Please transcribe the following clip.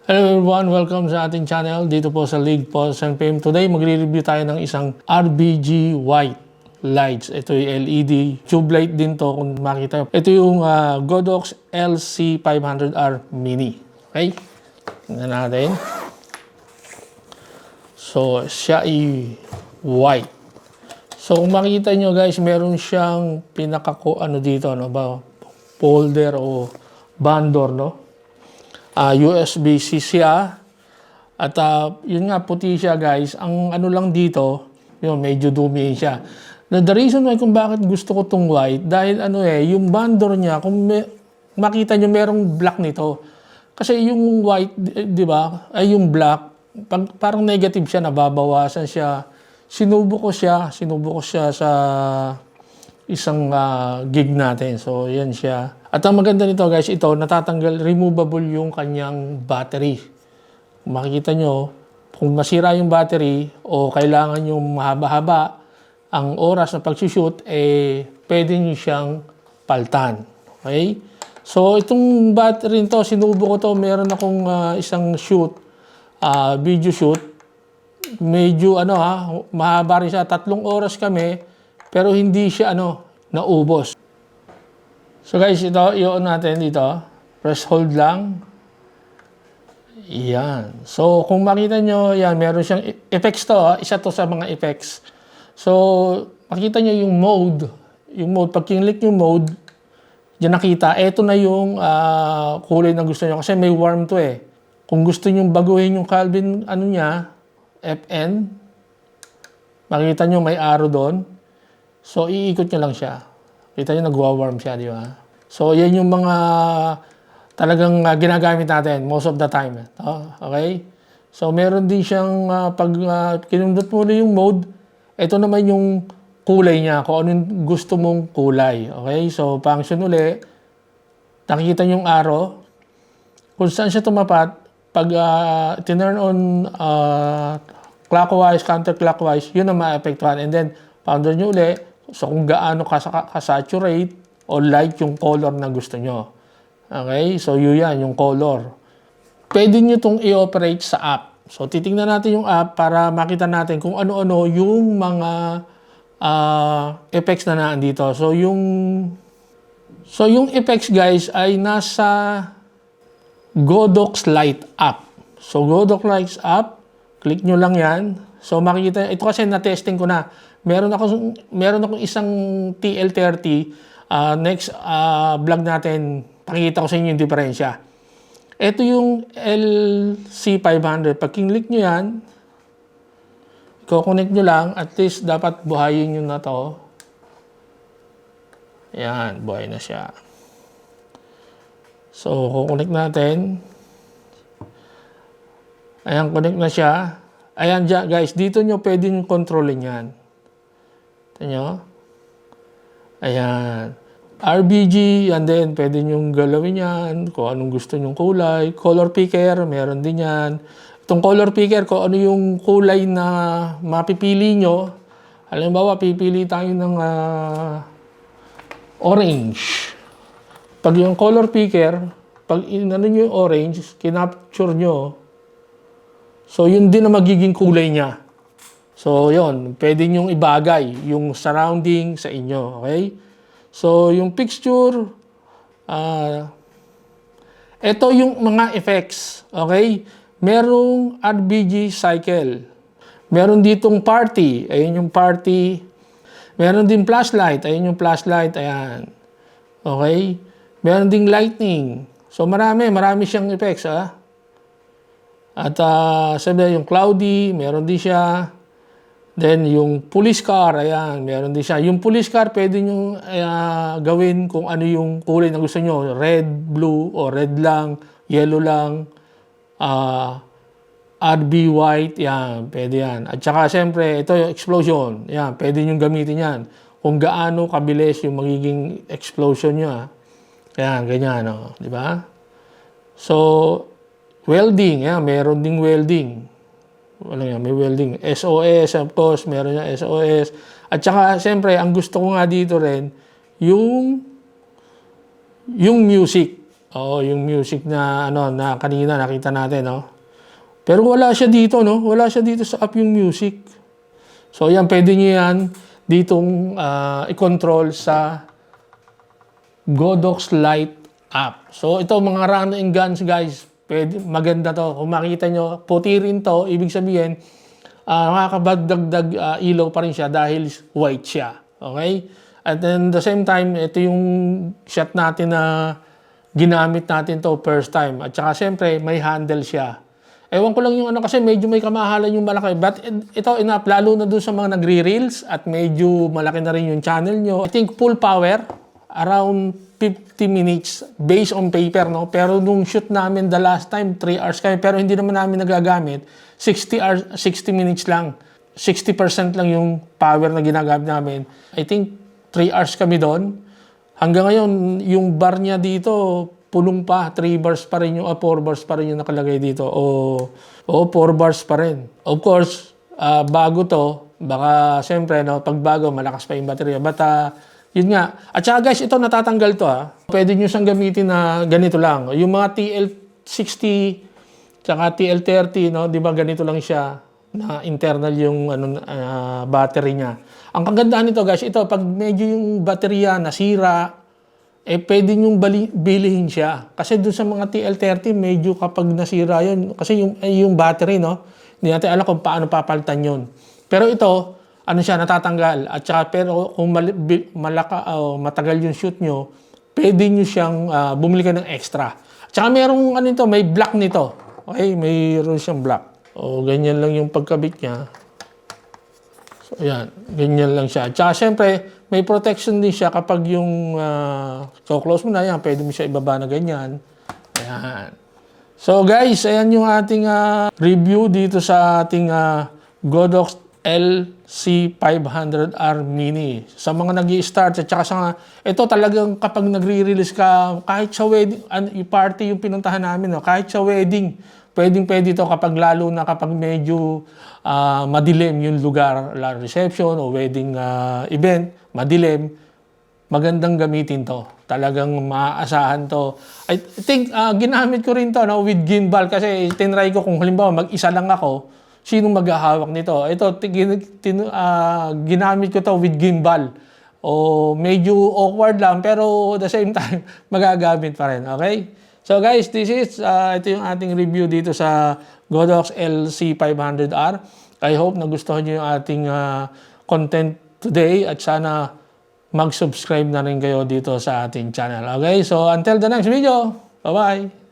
Hello everyone, welcome sa ating channel dito po sa League Pulse and Fame. Today magre-review tayo ng isang RBG white lights. Ito yung LED tube light din to kung makita. Ito yung Godox LC500R Mini. Okay? Tingnan natin. So, siya ay white. So, kung makita nyo guys, meron siyang dito, no ba? Folder o bandor, no? USB-C siya. At yun nga, puti siya guys. Ang ano lang dito, yun, medyo dumi siya. Now, the reason why kung bakit gusto ko tong white, dahil yung bandor niya, kung makita nyo merong black nito. Kasi yung white, di ba, ay yung black, parang negative siya, nababawasan siya. Sinubo ko siya sa isang gig natin. So, yan siya. At ang maganda nito guys, ito natatanggal, removable yung kanyang battery. Makikita nyo, kung masira yung battery o kailangan yung mahaba-haba ang oras na pag-shoot, pwede nyo siyang paltan. Okay? So, itong battery nito, sinubo ko to, meron akong isang shoot, video shoot. Medyo mahaba rin siya. 3 oras kami, pero hindi siya naubos. So guys, ito, i-on natin dito. Press hold lang. Yan. So, kung makita nyo, yan, meron siyang effects to. Isa to sa mga effects. So, makita nyo yung mode. Yung mode, pag kinlik yung mode, dyan nakita, eto na yung kulay na gusto nyo. Kasi may warm to eh. Kung gusto nyo baguhin yung Kelvin, niya, FN, makita nyo may arrow doon. So, iikot nyo lang siya. Kita nyo, nagwa-warm siya, di ba? So, yan yung mga talagang ginagamit natin most of the time. Okay? So, meron din siyang, pag kinundot mo na yung mode, ito naman yung kulay niya, kung anong gusto mong kulay. Okay? So, function uli, nakikita nyo yung arrow. Kung saan siya tumapat, pag tinurn on clockwise, counterclockwise, yun ang ma-apektuhan. And then, pounder nyo uli, so kung gaano ka-saturate o light yung color na gusto nyo. Okay? So, yun yan, yung color. Pwede nyo itong i-operate sa app. So, titingnan natin yung app para makita natin kung ano-ano yung mga effects na nandito. So, yung effects guys ay nasa Godox Light app. So, Godox Light app, click nyo lang yan. So, makikita, ito kasi na-testing ko na. Meron akong isang TL30. Next vlog natin, pakikita ko sa inyo yung diferensya. Ito yung LC500. Pag kinlik nyo yan, i-connect nyo lang. At least, dapat buhayin nyo na to. Yan, buhay na siya. So, kukonek natin. Ayan, connect na siya. Ayan dyan, guys. Dito nyo pwede nyo kontrolin yan. Ito nyo. Ayan. RBG, and then pwede nyo galawin yan. Kung anong gusto nyong kulay. Color picker, meron din yan. Itong color picker, kung ano yung kulay na mapipili nyo. Halimbawa, pipili tayo ng orange. Pag yung color picker, pag inano nyo yung orange, kinapture nyo, so yun din ang magiging kulay niya. So yun, pwede nyong ibagay yung surrounding sa inyo. Okay? So yung picture, ito yung mga effects. Okay? Merong RBG cycle. Meron ditong party. Ayun yung party. Meron din flashlight. Ayun yung flashlight. Ayan. Okay? Meron ding lightning. So marami siyang effects. At sabi yung cloudy, meron din siya. Then yung police car, ayan, meron din siya. Yung police car, pwede nyo gawin kung ano yung kulay na gusto nyo. Red, blue, o red lang, yellow lang, RB white, yan, pwede yan. At saka siyempre, ito yung explosion. Yan, pwede nyo gamitin yan. Kung gaano kabilis yung magiging explosion nyo. Yan, ganyan, di ba? So, welding, yan, meron ding welding. Wala yan, may welding. SOS, of course, meron yung SOS. At saka, siyempre, ang gusto ko nga dito rin, yung music. Oo, yung music na ano na kanina nakita natin, no. Pero wala siya dito, no. Wala siya dito sa app yung music. So yan, pwede niyo yan ditong i-control sa Godox Lite app. So ito mga run and guns guys, pwede, maganda to. Kung makita nyo, puti rin to, ibig sabihin, makakabagdagdag ilaw pa rin siya dahil white siya. Okay? At then the same time, ito yung shot natin na ginamit natin to first time. At saka siyempre, may handle siya. Ewan ko lang yung ano kasi medyo may kamahalan yung malaki. But ito enough, lalo na dun sa mga nagre-reels at medyo malaki na rin yung channel nyo. I think full power, around 50 minutes based on paper, no? Pero nung shoot namin the last time, 3 hours kami. Pero hindi naman namin nagagamit. 60 minutes lang. 60% lang yung power na ginagamit namin. I think 3 hours kami doon. Hanggang ngayon, yung bar niya dito, pulong pa, 3 bars pa rin yung, 4 bars pa rin yung nakalagay dito. O 4 bars pa rin. Of course, bago to, baka siyempre, no, pag bago, malakas pa yung baterya. But, yun nga. At saka guys, ito natatanggal to Pwede nyo siyang gamitin na ganito lang. Yung mga TL60, tsaka TL30, no, di ba ganito lang siya, na internal yung battery niya. Ang kagandahan nito guys, ito, pag medyo yung baterya nasira, pwede nyong bilihin siya. Kasi doon sa mga TL30, medyo kapag nasira yun, kasi yung battery, no? Hindi natin alam kung paano papalitan yun. Pero ito, ano siya, natatanggal. At saka, pero kung matagal yung shoot nyo, pwede nyo siyang bumili ka ng extra. At saka merong, may block nito. Okay, mayroon siyang block. O, ganyan lang yung pagkabit niya. So, ayan, ganyan lang siya. At saka, syempre, may protection din siya kapag yung so close mo na yan, pwede mo siya ibaba na ganyan. Ayan. So guys, ayan yung ating review dito sa ating Godox LC500R Mini. Sa mga nag-i-start at saka sa ito talagang kapag nagre-release ka, kahit sa wedding, party yung pinuntahan namin, no? Kahit sa wedding, pwede ito kapag lalo na kapag medyo madilim yung lugar, reception o wedding event, madilim, magandang gamitin to. Talagang maaasahan to. I think ginamit ko rin to, no, with gimbal kasi tinry ko kung halimbawa mag-isa lang ako, sinong maghahawak nito? Ito, ginamit ko to with gimbal. O medyo awkward lang pero at the same time magagamit pa rin. Okay? So guys, this is ito yung ating review dito sa Godox LC500R. I hope nagustuhan niyo yung ating content today at sana mag-subscribe na rin kayo dito sa ating channel. Okay? So until the next video, bye-bye!